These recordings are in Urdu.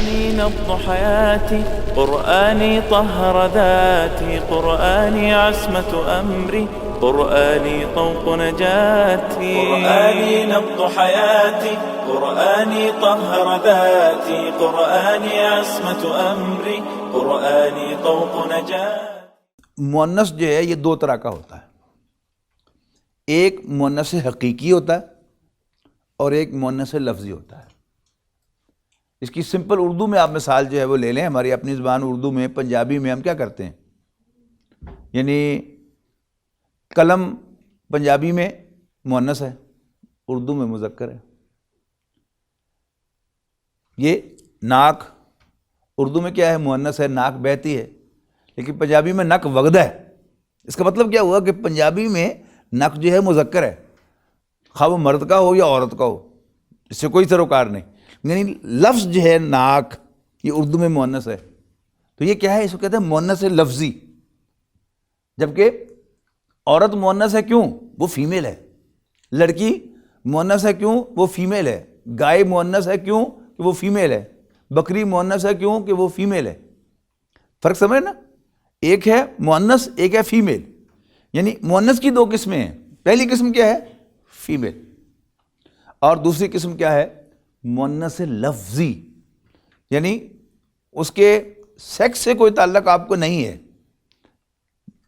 قرآني نبض حياتي، قرآني طهر ذاتي، قرآني عصمة أمري، قرآني طوق نجاتي. قرآني نبض حياتي، قرآني طهر ذاتي، قرآني عصمة أمري، قرآني طوق نجاتي. مؤنث جو ہے یہ دو طرح کا ہوتا ہے، ایک مؤنث حقیقی ہوتا ہے اور ایک مؤنث لفظی ہوتا ہے. اس کی سمپل اردو میں آپ مثال جو ہے وہ لے لیں. ہماری اپنی زبان اردو میں، پنجابی میں ہم کیا کرتے ہیں، یعنی قلم پنجابی میں مؤنث ہے، اردو میں مذکر ہے. یہ ناک اردو میں کیا ہے، مؤنث ہے، ناک بہتی ہے، لیکن پنجابی میں نک وگدا ہے. اس کا مطلب کیا ہوا کہ پنجابی میں نک جو ہے مذکر ہے، خواہ وہ مرد کا ہو یا عورت کا ہو، اس سے کوئی سروکار نہیں. یعنی لفظ جو ہے ناک، یہ اردو میں مؤنث ہے. تو یہ کیا ہے، اس کو کہتے ہیں مؤنث لفظی. جبکہ عورت مؤنث ہے کیوں، وہ فیمیل ہے. لڑکی مؤنث ہے کیوں، وہ فیمیل ہے. گائے مؤنث ہے کیوں کہ وہ فیمیل ہے. بکری مؤنث ہے کیوں کہ وہ فیمیل ہے. فرق سمجھ نا، ایک ہے مؤنث، ایک ہے فیمیل. یعنی مؤنث کی دو قسمیں ہیں. پہلی قسم کیا ہے، فیمیل، اور دوسری قسم کیا ہے، مؤنث لفظی. یعنی اس کے سیکس سے کوئی تعلق آپ کو نہیں ہے،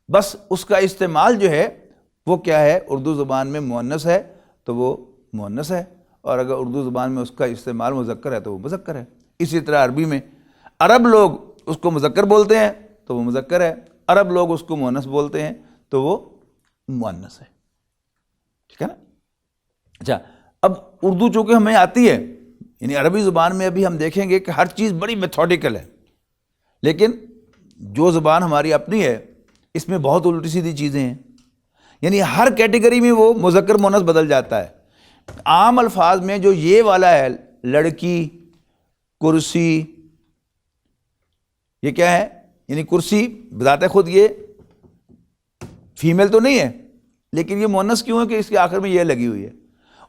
بس اس کا استعمال جو ہے وہ کیا ہے، اردو زبان میں مؤنث ہے تو وہ مؤنث ہے، اور اگر اردو زبان میں اس کا استعمال مذکر ہے تو وہ مذکر ہے. اسی طرح عربی میں عرب لوگ اس کو مذکر بولتے ہیں تو وہ مذکر ہے، عرب لوگ اس کو مؤنث بولتے ہیں تو وہ مؤنث ہے. ٹھیک ہے نا. اچھا، اب اردو چونکہ ہمیں آتی ہے، یعنی عربی زبان میں ابھی ہم دیکھیں گے کہ ہر چیز بڑی میتھوڈیکل ہے، لیکن جو زبان ہماری اپنی ہے اس میں بہت الٹی سیدھی چیزیں ہیں. یعنی ہر کیٹیگری میں وہ مذکر مؤنث بدل جاتا ہے. عام الفاظ میں جو یہ والا ہے، لڑکی، کرسی، یہ کیا ہے، یعنی کرسی بذات خود یہ فیمیل تو نہیں ہے، لیکن یہ مؤنث کیوں ہے کہ اس کے آخر میں یہ لگی ہوئی ہے.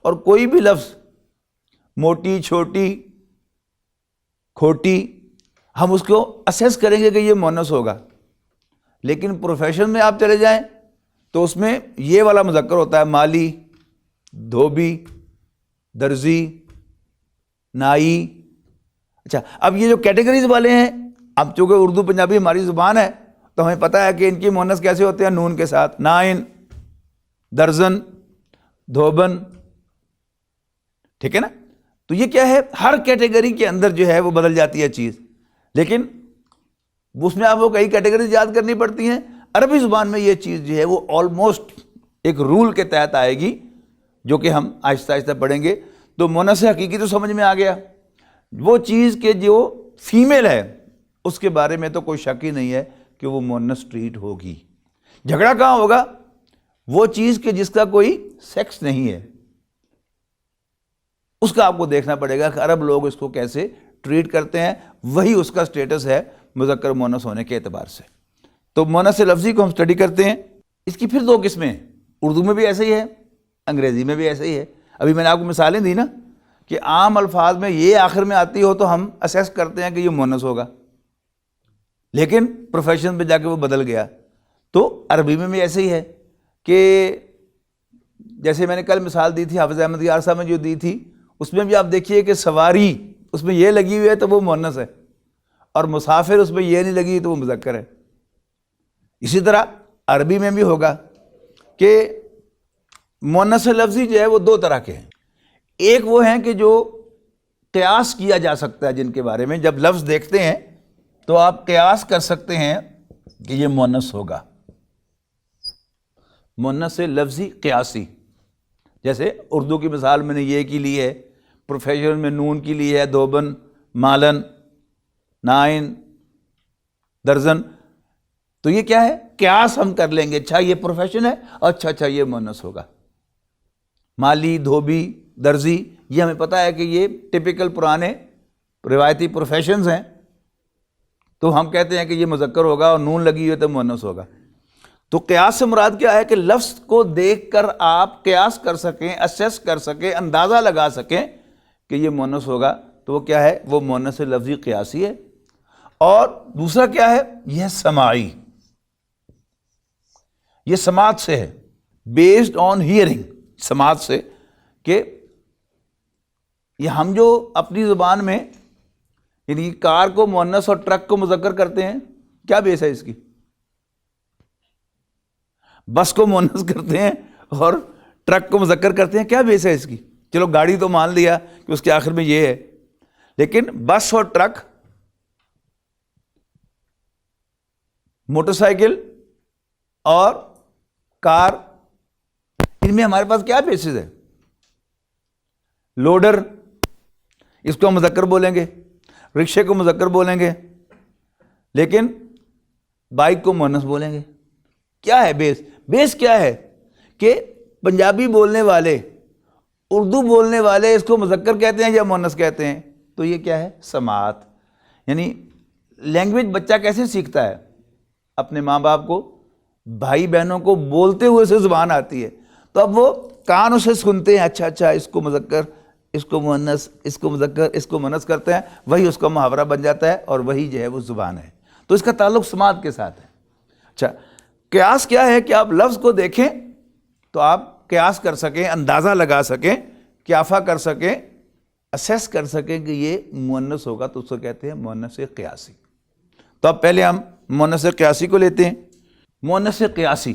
اور کوئی بھی لفظ، موٹی، چھوٹی، کھوٹی، ہم اس کو اسیس کریں گے کہ یہ مؤنث ہوگا. لیکن پروفیشن میں آپ چلے جائیں تو اس میں یہ والا مذکر ہوتا ہے، مالی، دھوبی، درزی، نائی. اچھا، اب یہ جو کیٹیگریز والے ہیں، اب چونکہ اردو پنجابی ہماری زبان ہے تو ہمیں پتہ ہے کہ ان کی مؤنث کیسے ہوتے ہیں، نون کے ساتھ، نائن، درزن، دھوبن. ٹھیک ہے نا. تو یہ کیا ہے، ہر کیٹیگری کے اندر جو ہے وہ بدل جاتی ہے چیز، لیکن اس میں آپ کو کئی کیٹیگریز یاد کرنی پڑتی ہیں. عربی زبان میں یہ چیز جو ہے وہ آلموسٹ ایک رول کے تحت آئے گی، جو کہ ہم آہستہ آہستہ پڑھیں گے. تو مؤنث حقیقی تو سمجھ میں آ گیا. وہ چیز کے جو فیمیل ہے اس کے بارے میں تو کوئی شک ہی نہیں ہے کہ وہ مؤنث ٹریٹ ہوگی. جھگڑا کہاں ہوگا، وہ چیز کہ جس کا کوئی سیکس نہیں ہے، اس کا آپ کو دیکھنا پڑے گا کہ عرب لوگ اس کو کیسے ٹریٹ کرتے ہیں. وہی اس کا سٹیٹس ہے مذکر مؤنث ہونے کے اعتبار سے. تو مؤنث لفظی کو ہم سٹڈی کرتے ہیں. اس کی پھر دو قسمیں ہیں، اردو میں بھی ایسے ہی ہے، انگریزی میں بھی ایسے ہی ہے. ابھی میں نے آپ کو مثالیں دی نا کہ عام الفاظ میں یہ آخر میں آتی ہو تو ہم اسیس کرتے ہیں کہ یہ مؤنث ہوگا، لیکن پروفیشن پہ جا کے وہ بدل گیا. تو عربی میں بھی ایسے ہی ہے کہ جیسے میں نے کل مثال دی تھی حافظ احمد یار صاحب نے جو دی تھی، اس میں بھی آپ دیکھیے کہ سواری اس میں یہ لگی ہوئی ہے تو وہ مؤنث ہے، اور مسافر اس میں یہ نہیں لگی تو وہ مذکر ہے. اسی طرح عربی میں بھی ہوگا کہ مؤنث لفظی جو ہے وہ دو طرح کے ہیں. ایک وہ ہیں کہ جو قیاس کیا جا سکتا ہے، جن کے بارے میں جب لفظ دیکھتے ہیں تو آپ قیاس کر سکتے ہیں کہ یہ مؤنث ہوگا. مؤنث لفظی قیاسی، جیسے اردو کی مثال میں نے یہ کی لی ہے، پروفیشن میں نون کی لی ہے، دھوبن، مالن، نائن، درزن. تو یہ کیا ہے، قیاس ہم کر لیں گے. اچھا یہ پروفیشن ہے، اچھا یہ مؤنث ہوگا. مالی، دھوبی، درزی، یہ ہمیں پتہ ہے کہ یہ ٹپیکل پرانے روایتی پروفیشنز ہیں، تو ہم کہتے ہیں کہ یہ مذکر ہوگا، اور نون لگی ہوئی تو مؤنث ہوگا. تو قیاس سے مراد کیا ہے کہ لفظ کو دیکھ کر آپ قیاس کر سکیں، اسیس کر سکیں، اندازہ لگا سکیں کہ یہ مؤنث ہوگا تو وہ کیا ہے؟ وہ مؤنث لفظی قیاسی ہے. اور دوسرا کیا ہے؟ یہ سماعی، یہ سماعت سے ہے، بیسڈ آن ہیئرنگ، سماعت سے، کہ یہ ہم جو اپنی زبان میں یعنی کار کو مؤنث اور ٹرک کو مذکر کرتے ہیں، کیا بیس ہے اس کی؟ بس کو مؤنث کرتے ہیں اور ٹرک کو مذکر کرتے ہیں، کیا بیس ہے اس کی؟ چلو گاڑی تو مان لیا کہ اس کے آخر میں یہ ہے، لیکن بس اور ٹرک، موٹر سائیکل اور کار، ان میں ہمارے پاس کیا بیسز ہے؟ لوڈر، اس کو ہم مذکر بولیں گے، رکشے کو مذکر بولیں گے، لیکن بائک کو مؤنث بولیں گے. کیا ہے بیس؟ بیس کیا ہے کہ پنجابی بولنے والے، اردو بولنے والے اس کو مذکر کہتے ہیں یا مؤنث کہتے ہیں؟ تو یہ کیا ہے؟ سماعت. یعنی لینگویج بچہ کیسے سیکھتا ہے؟ اپنے ماں باپ کو، بھائی بہنوں کو بولتے ہوئے سے زبان آتی ہے، تو اب وہ کان اسے سنتے ہیں، اچھا اس کو مذکر، اس کو مؤنث، اس کو مذکر، اس کو مؤنث کرتے ہیں، وہی اس کا محاورہ بن جاتا ہے اور وہی جو ہے وہ زبان ہے. تو اس کا تعلق سماعت کے ساتھ ہے. اچھا، قیاس کیا ہے کہ آپ لفظ کو دیکھیں تو آپ قیاس کر سکیں، اندازہ لگا سکیں، قیافہ کر سکیں، اسیس کر سکیں کہ یہ مؤنث ہوگا تو اس کو کہتے ہیں مؤنث قیاسی. تو اب پہلے ہم مؤنث قیاسی کو لیتے ہیں. مؤنث قیاسی،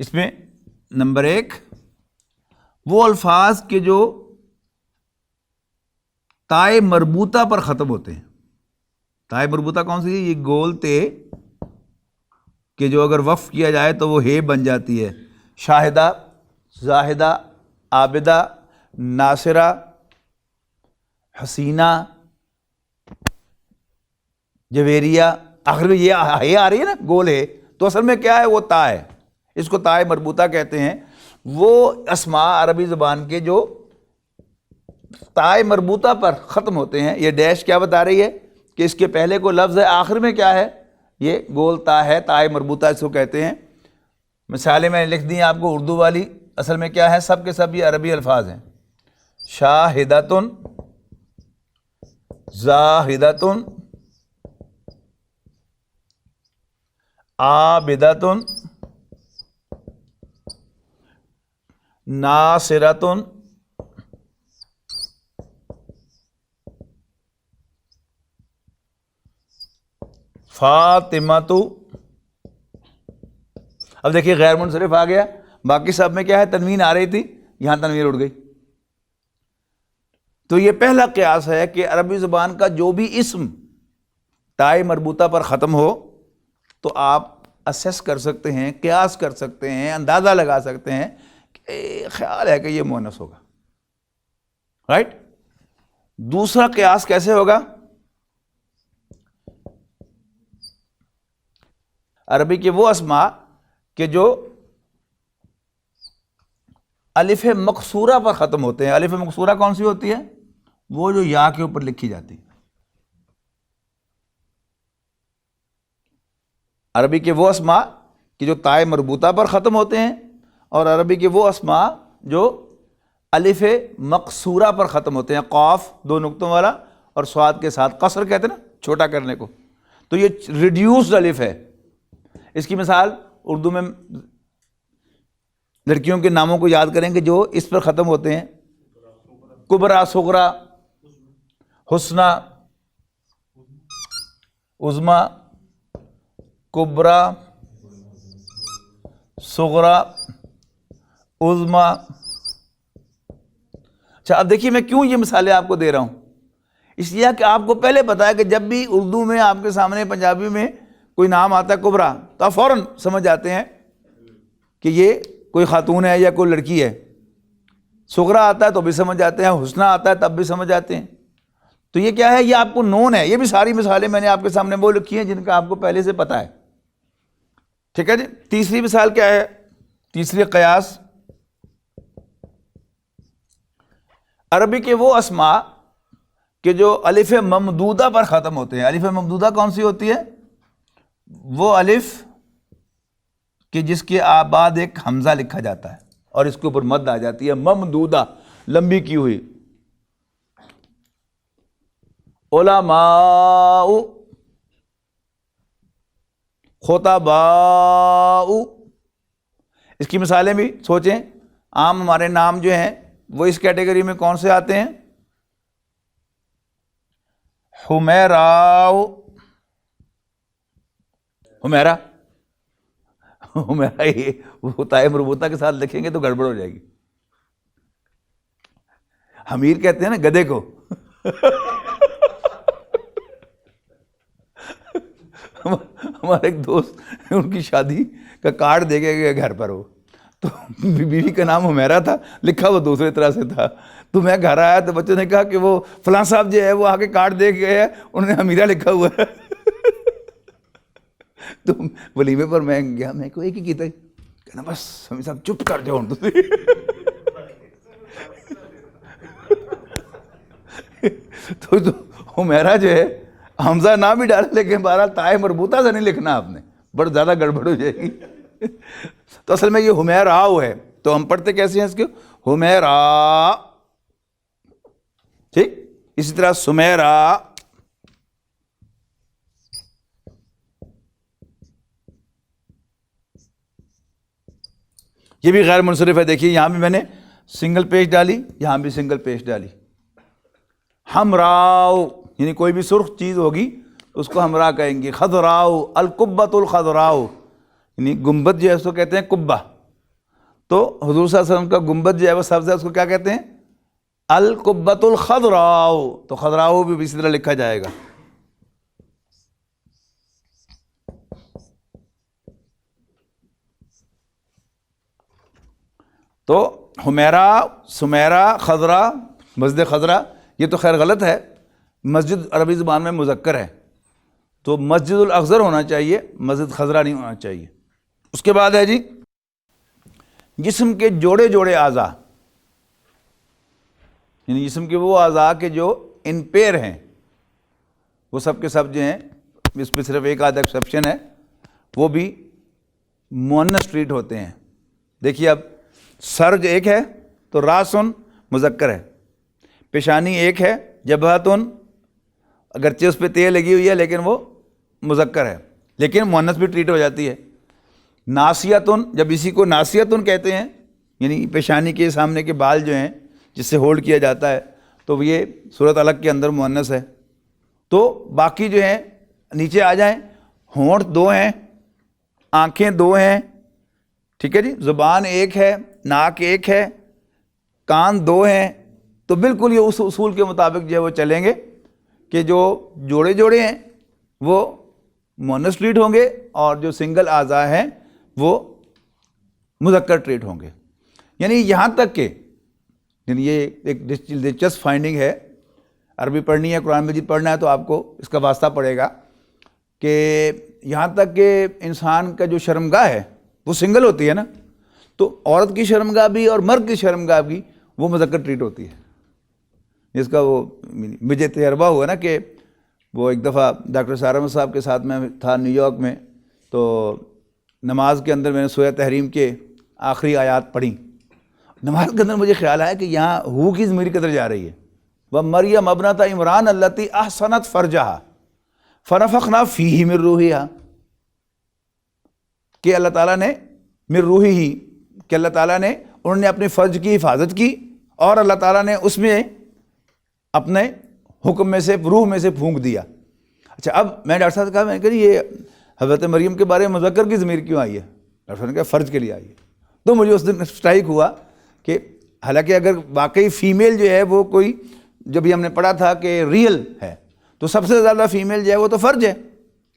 اس میں نمبر 1 وہ الفاظ کے جو تائے مربوطہ پر ختم ہوتے ہیں. تائے مربوطہ کون سی ہے؟ یہ گول تے کہ جو اگر وقف کیا جائے تو وہ ہے بن جاتی ہے. شاہدہ، زاہدہ، عابدہ، ناصرہ، حسینہ، جویریہ، آخر میں یہ ہے آ رہی ہے نا، گول ہے، تو اصل میں کیا ہے؟ وہ تا ہے. اس کو تائے مربوطہ کہتے ہیں. وہ اسماء عربی زبان کے جو تائے مربوطہ پر ختم ہوتے ہیں. یہ ڈیش کیا بتا رہی ہے کہ اس کے پہلے کو لفظ ہے، آخر میں کیا ہے؟ یہ گول تا ہے، تائے مربوطہ اس کو کہتے ہیں. مثالیں میں نے لکھ دی ہیں آپ کو اردو والی، اصل میں کیا ہے؟ سب کے سب یہ عربی الفاظ ہیں. شاہدۃ، زاہدۃ، عابدۃ، ناصرۃ، فاطمۃ. اب دیکھیے غیر منصرف آ گیا، باقی سب میں کیا ہے؟ تنوین آ رہی تھی، یہاں تنوین اڑ گئی. تو یہ پہلا قیاس ہے کہ عربی زبان کا جو بھی اسم تائے مربوطہ پر ختم ہو تو آپ اسیس کر سکتے ہیں، قیاس کر سکتے ہیں، اندازہ لگا سکتے ہیں کہ خیال ہے کہ یہ مؤنث ہوگا. رائٹ؟ دوسرا قیاس کیسے ہوگا؟ عربی کے وہ اسماء کہ جو الف مقصورہ پر ختم ہوتے ہیں. الف مقصورہ کون سی ہوتی ہے؟ وہ جو یا کے اوپر لکھی جاتی ہے. عربی کے وہ اسماء کہ جو تائے مربوطہ پر ختم ہوتے ہیں، اور عربی کے وہ اسماء جو الف مقصورہ پر ختم ہوتے ہیں، قاف دو نقطوں والا اور صاد کے ساتھ، قصر کہتے ہیں نا چھوٹا کرنے کو. تو یہ ریڈیوسڈ الف ہے. اس کی مثال اردو میں لڑکیوں کے ناموں کو یاد کریں کہ جو اس پر ختم ہوتے ہیں، کبرا، صغرا، حسنہ، عظما، کبرا، صغرا، عظما. اچھا، اب دیکھیے میں کیوں یہ مثالیں آپ کو دے رہا ہوں. اس لیے کہ آپ کو پہلے پتا ہے کہ جب بھی اردو میں آپ کے سامنے پنجابی میں کوئی نام آتا ہے کبرا تو آپ فوراً سمجھ جاتے ہیں کہ یہ کوئی خاتون ہے یا کوئی لڑکی ہے. صغرا آتا ہے تو بھی سمجھ جاتے ہیں، حسنہ آتا ہے تب بھی سمجھ جاتے ہیں. تو یہ کیا ہے؟ یہ آپ کو نون ہے. یہ بھی ساری مثالیں میں نے آپ کے سامنے وہ لکھی ہیں جن کا آپ کو پہلے سے پتا ہے. ٹھیک ہے جی. تیسری مثال کیا ہے؟ تیسری قیاس، عربی کے وہ اسماء کہ جو الف ممدودہ پر ختم ہوتے ہیں. الف ممدودہ کون سی ہوتی ہے؟ وہ الف کہ جس کے بعد ایک حمزہ لکھا جاتا ہے اور اس کے اوپر مد آ جاتی ہے، ممدودہ. لمبی کی ہوئی. علماء، خطباء. اس کی مثالیں بھی سوچیں. عام ہمارے نام جو ہیں وہ اس کیٹیگری میں کون سے آتے ہیں؟ حمیراء. حمیرہ، حمیرہ یہ وہ تائے مربوطہ کے ساتھ لکھیں گے تو گڑبڑ ہو جائے گی. حمیر کہتے ہیں نا گدھے کو. ہمارے ایک دوست، ان کی شادی کا کارڈ دے کے گئے گھر پر، وہ تو بیوی کا نام حمیرہ تھا، لکھا وہ دوسرے طرح سے تھا. تو میں گھر آیا تو بچوں نے کہا کہ وہ فلاں صاحب جو ہے وہ آگے کارڈ دے کے گئے ہیں، انہوں نے حمیرہ لکھا ہوا ہے. تو ولیمے پر میں گیا، میں کو ایک ہی کیتا، کہنا بس حمید صاحب چپ کر جاؤ. تو حمیرہ جو ہے حمزہ نہ بھی ڈالے، لیکن بہرحال تائے مربوطہ سے نہیں لکھنا آپ نے، بڑا زیادہ گڑبڑ ہو جائے گی. تو اصل میں یہ حمیراء ہے، تو ہم پڑھتے کیسے ہیں اس کو؟ حمیراء. ٹھیک. اسی طرح سمیراء. یہ بھی غیر منصرف ہے. دیکھیے یہاں بھی میں نے سنگل پیش ڈالی، یہاں بھی سنگل پیش ڈالی. حمراء یعنی کوئی بھی سرخ چیز ہوگی اس کو حمراء کہیں گے. خضراء، القبۃ الخضراء یعنی گنبد جو ہے اس کو کہتے ہیں قبہ. تو حضور صلی اللہ علیہ وسلم کا گنبد جو ہے وہ سبز ہے، اس کو کیا کہتے ہیں؟ القبۃ الخضراء. تو خضراء بھی اسی طرح لکھا جائے گا. تو حمیرہ، سمیرہ، خضرا، مسجد خضرا، یہ تو خیر غلط ہے. مسجد عربی زبان میں مذکر ہے، تو مسجد الاخضر ہونا چاہیے، مسجد خضرا نہیں ہونا چاہیے. اس کے بعد ہے جی جسم کے جوڑے جوڑے اعضاء، یعنی جسم کے وہ اعضاء کے جو ان پیر ہیں، وہ سب کے سب جو ہیں، اس پہ صرف ایک آدھا ایکسیپشن ہے، وہ بھی مؤنث ٹریٹ ہوتے ہیں. دیکھیے اب سر جو ایک ہے تو راسن مذکر ہے، پیشانی ایک ہے جبہتن، اگرچہ اس پہ تے لگی ہوئی ہے لیکن وہ مذکر ہے، لیکن مؤنث بھی ٹریٹ ہو جاتی ہے. ناسیتن، جب اسی کو ناسیتن کہتے ہیں، یعنی پیشانی کے سامنے کے بال جو ہیں جس سے ہولڈ کیا جاتا ہے، تو یہ صورت الگ کے اندر مؤنث ہے. تو باقی جو ہیں نیچے آ جائیں. ہونٹ دو ہیں، آنکھیں دو ہیں، ٹھیک ہے جی، زبان ایک ہے، ناک ایک ہے، کان دو ہیں. تو بالکل یہ اس اصول کے مطابق جو ہے وہ چلیں گے کہ جو جوڑے جوڑے ہیں وہ مؤنث ٹریٹ ہوں گے، اور جو سنگل اعضاء ہیں وہ مذکر ٹریٹ ہوں گے. یعنی یہاں تک کہ، یعنی یہ ایک دلچسپ فائنڈنگ ہے، عربی پڑھنی ہے، قرآن مجید پڑھنا ہے تو آپ کو اس کا واسطہ پڑے گا کہ یہاں تک کہ انسان کا جو شرمگاہ ہے وہ سنگل ہوتی ہے نا، تو عورت کی شرمگاہ بھی اور مرد کی شرمگاہ بھی وہ مذکر ٹریٹ ہوتی ہے. جس کا وہ مجھے تجربہ ہوا نا کہ وہ ایک دفعہ ڈاکٹر سارمد صاحب کے ساتھ میں تھا نیو یارک میں، تو نماز کے اندر میں نے سورہ تحریم کے آخری آیات پڑھی. نماز کے اندر مجھے خیال آیا کہ یہاں ہو کی ضمیر کدھر جا رہی ہے؟ وَمَرْيَمَ ابْنَتَ عِمْرَانَ الَّتِي أَحْصَنَتْ فَرْجَهَا فَنَفَخْنَا فِيهِ مِن رُوحِهَا، کہ اللہ تعالیٰ نے من روحِهِ، کہ اللہ تعالیٰ نے انہوں نے اپنے فرج کی حفاظت کی، اور اللہ تعالیٰ نے اس میں اپنے حکم میں سے، روح میں سے پھونک دیا. اچھا اب میں ڈاکٹر صاحب سے کہا، میں نے کہا یہ حضرت مریم کے بارے میں مذکر کی ضمیر کیوں آئی ہے؟ ڈاکٹر صاحب نے کہا فرج کے لیے آئی ہے. تو مجھے اس دن اسٹرائک ہوا کہ حالانکہ اگر واقعی فیمیل جو ہے وہ کوئی، جب ہم نے پڑھا تھا کہ ریئل ہے تو سب سے زیادہ فیمیل جو ہے وہ تو فرج ہے،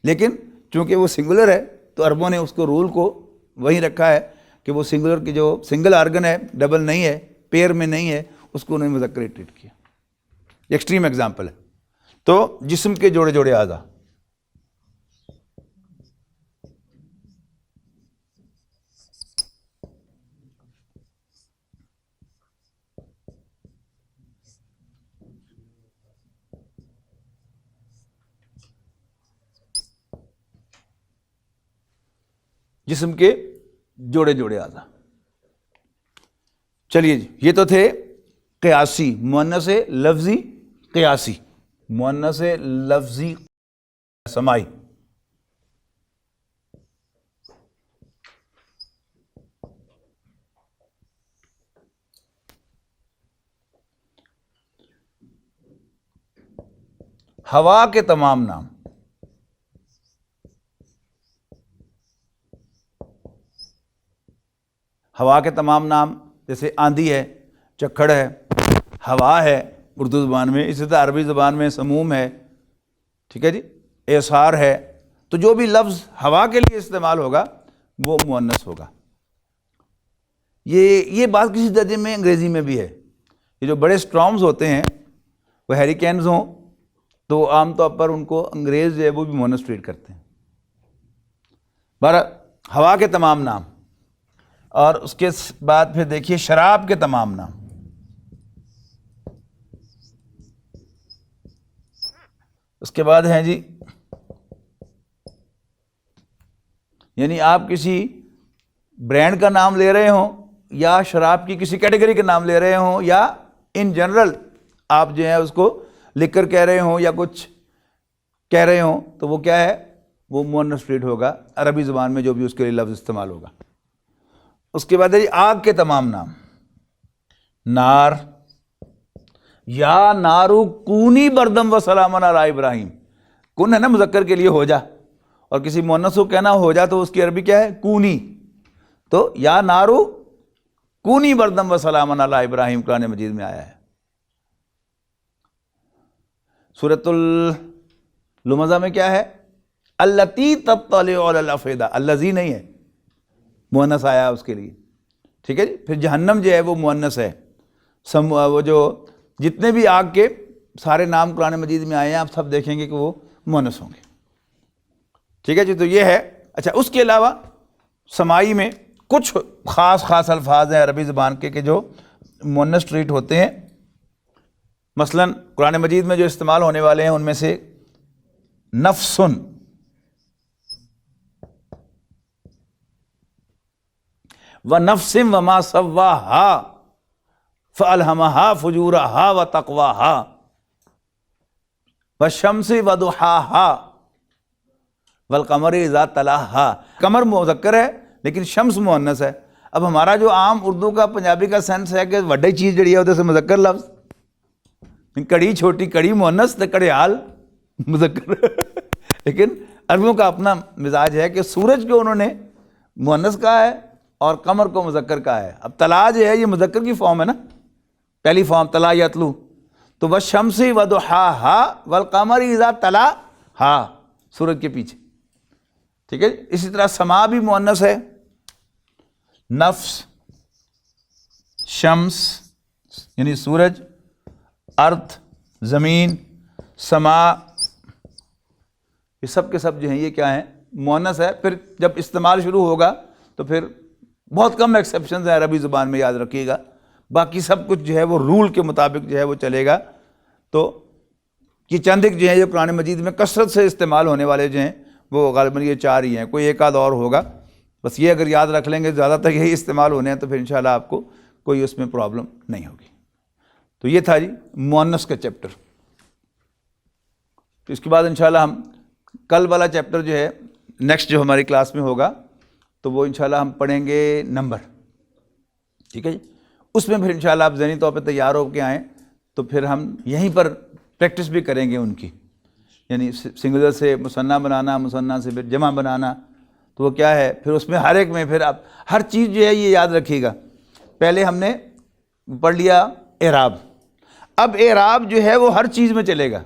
لیکن چونکہ وہ سنگولر ہے تو عربوں نے اس کو رول کو وہیں رکھا ہے کہ وہ سنگولر کی جو سنگل آرگن ہے، ڈبل نہیں ہے، پیر میں نہیں ہے، اس کو انہوں نے مذکر ٹریٹ کیا. ایکسٹریم ایگزامپل ہے. تو جسم کے جوڑے جوڑے اعضاء، جسم کے جوڑے جوڑے اعضاء. چلیے جی، یہ تو تھے قیاسی، مؤنث لفظی قیاسی، مؤنث لفظی سمائی۔ ہوا کے تمام نام، ہوا کے تمام نام جیسے آندھی ہے، چکھڑ ہے، ہوا ہے اردو زبان میں، اسی طرح عربی زبان میں سموم ہے، ٹھیک ہے جی، اعصار ہے۔ تو جو بھی لفظ ہوا کے لیے استعمال ہوگا وہ مؤنث ہوگا۔ یہ بات کسی درجے میں انگریزی میں بھی ہے۔ یہ جو بڑے اسٹرامز ہوتے ہیں وہ ہیریکینز ہوں تو عام طور پر ان کو انگریز جو ہے وہ بھی مؤنث ٹریٹ کرتے ہیں۔ بہرحال ہوا کے تمام نام، اور اس کے بعد پھر دیکھیے شراب کے تمام نام۔ اس کے بعد ہیں جی، یعنی آپ کسی برانڈ کا نام لے رہے ہوں یا شراب کی کسی کیٹیگری کا نام لے رہے ہوں یا ان جنرل آپ جو ہے اس کو لکھ کر کہہ رہے ہوں یا کچھ کہہ رہے ہوں تو وہ کیا ہے، وہ مؤنث ٹریٹ ہوگا عربی زبان میں جو بھی اس کے لیے لفظ استعمال ہوگا۔ اس کے بعد ہے جی آگ کے تمام نام، نار، یا نارو کونی بردم و سلامن علی ابراہیم، کن ہے نا مذکر کے لیے ہو جا، اور کسی مؤنث کو کہنا ہو جا تو اس کی عربی کیا ہے، کونی، تو یا نارو کونی بردم و سلامن علی ابراہیم قرآن مجید میں آیا ہے۔ سورۃ الہمزہ میں کیا ہے، التی تطلع علی الافئدہ، الذی نہیں ہے، مؤنث آیا اس کے لیے، ٹھیک ہے جی۔ پھر جہنم جو ہے وہ مؤنث ہے، وہ جو جتنے بھی آگ کے سارے نام قرآن مجید میں آئے ہیں آپ سب دیکھیں گے کہ وہ مؤنث ہوں گے، ٹھیک ہے جی۔ تو یہ ہے۔ اچھا، اس کے علاوہ سمائی میں کچھ خاص الفاظ ہیں عربی زبان کے کہ جو مؤنث ٹریٹ ہوتے ہیں۔ مثلا قرآن مجید میں جو استعمال ہونے والے ہیں ان میں سے نفسن، وَنَفْسٍ وَمَا سَوَّاهَا فَأَلْهَمَهَا فُجُورَهَا وَتَقْوَاهَا وَالشَّمْسِ وَضُحَاهَا وَالْقَمَرِ إِذَا تَلَاهَا۔ قمر مذکر ہے لیکن شمس مؤنث ہے۔ اب ہمارا جو عام اردو کا پنجابی کا سینس ہے کہ وڈی چیز جڑی ہے ادھر سے مذکر لفظ، کڑی چھوٹی کڑی مؤنث تے کڑیال مذکر، لیکن عربیوں کا اپنا مزاج ہے کہ سورج کو انہوں نے مؤنث کہا ہے اور قمر کو مذکر کہا ہے۔ اب طلا جو ہے یہ مذکر کی فارم ہے نا، پہلی فارم طلا یطلو، تو والشمس وضحاها والقمر اذا تلاها سورج کے پیچھے، ٹھیک ہے۔ اسی طرح سما بھی مؤنث ہے، نفس، شمس یعنی سورج، ارض زمین، سما، یہ سب کے سب جو ہیں یہ کیا ہیں، مؤنث ہے۔ پھر جب استعمال شروع ہوگا تو پھر بہت کم ایکسیپشنز ہیں عربی زبان میں، یاد رکھیے گا، باقی سب کچھ جو ہے وہ رول کے مطابق جو ہے وہ چلے گا۔ تو یہ چند ایک جو ہیں یہ قرآن مجید میں کثرت سے استعمال ہونے والے جو ہیں وہ غالباً یہ چار ہی ہیں، کوئی ایک آدھ اور ہوگا، بس یہ اگر یاد رکھ لیں گے زیادہ تر یہی استعمال ہونے ہیں تو پھر انشاءاللہ آپ کو کوئی اس میں پرابلم نہیں ہوگی۔ تو یہ تھا جی مؤنث کا چیپٹر۔ تو اس کے بعد انشاءاللہ ہم کل والا چیپٹر جو ہے نیکسٹ جو ہماری کلاس میں ہوگا تو وہ انشاءاللہ ہم پڑھیں گے نمبر، ٹھیک ہے جی۔ اس میں پھر انشاءاللہ آپ ذہنی طور پہ تیار ہو کے آئیں تو پھر ہم یہیں پر پریکٹس بھی کریں گے ان کی، یعنی سنگولر سے مثنیٰ بنانا، مثنیٰ سے پھر جمع بنانا، تو وہ کیا ہے، پھر اس میں ہر ایک میں پھر آپ ہر چیز جو ہے یہ یاد رکھیے گا۔ پہلے ہم نے پڑھ لیا اعراب، اب اعراب جو ہے وہ ہر چیز میں چلے گا،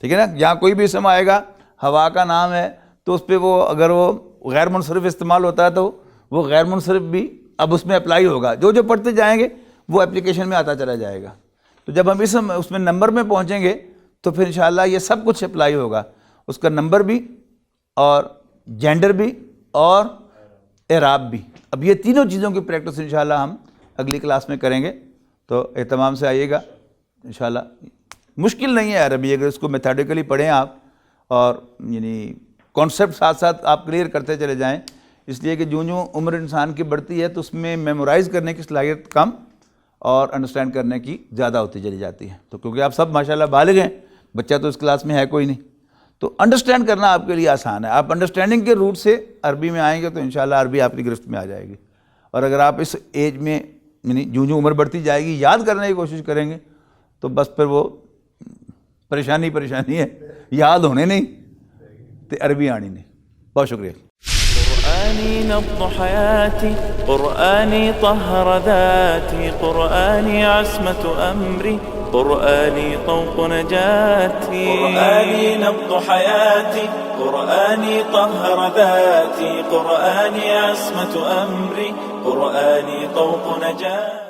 ٹھیک ہے نا۔ جہاں کوئی بھی اسم آئے گا، ہوا کا نام ہے تو اس پہ وہ اگر وہ غیر منصرف استعمال ہوتا ہے تو وہ غیر منصرف بھی اب اس میں اپلائی ہوگا، جو جو پڑھتے جائیں گے وہ اپلیکیشن میں آتا چلا جائے گا۔ تو جب ہم اس میں نمبر میں پہنچیں گے تو پھر انشاءاللہ یہ سب کچھ اپلائی ہوگا، اس کا نمبر بھی اور جینڈر بھی اور اعراب بھی۔ اب یہ تینوں چیزوں کی پریکٹس انشاءاللہ ہم اگلی کلاس میں کریں گے، تو اہتمام سے آئیے گا انشاءاللہ۔ مشکل نہیں ہے عربی، اگر اس کو میتھڈیکلی پڑھیں آپ اور یعنی کانسیپٹ ساتھ ساتھ آپ کلیئر کرتے چلے جائیں، اس لیے کہ جو عمر انسان کی بڑھتی ہے تو اس میں میمورائز کرنے کی صلاحیت کم اور انڈرسٹینڈ کرنے کی زیادہ ہوتی چلی جاتی ہے. تو کیونکہ آپ سب ماشاءاللہ بالغ ہیں, بچہ تو اس کلاس میں ہے کوئی نہیں, تو انڈرسٹینڈ کرنا آپ کے لیے آسان ہے. آپ انڈرسٹینڈنگ کے روٹ سے عربی میں آئیں گے تو انشاءاللہ عربی آپ کی گرفت میں آ جائے گی. اور اگر آپ اس ایج میں یعنی جو عمر بڑھتی جائے گی یاد کرنے کی کوشش کریں گے تو بس پھر وہ پریشانی ہے, یاد ہونے نہیں تو عربی آنی نہیں. بہت شکریہ. قرآني نبض حياتي، قرآني طهر ذاتي، قرآني عصمة أمري، قرآني طوق نجاتي. قرآني نبض حياتي، قرآني طهر ذاتي، قرآني عصمة أمري، قرآني طوق نجاتي.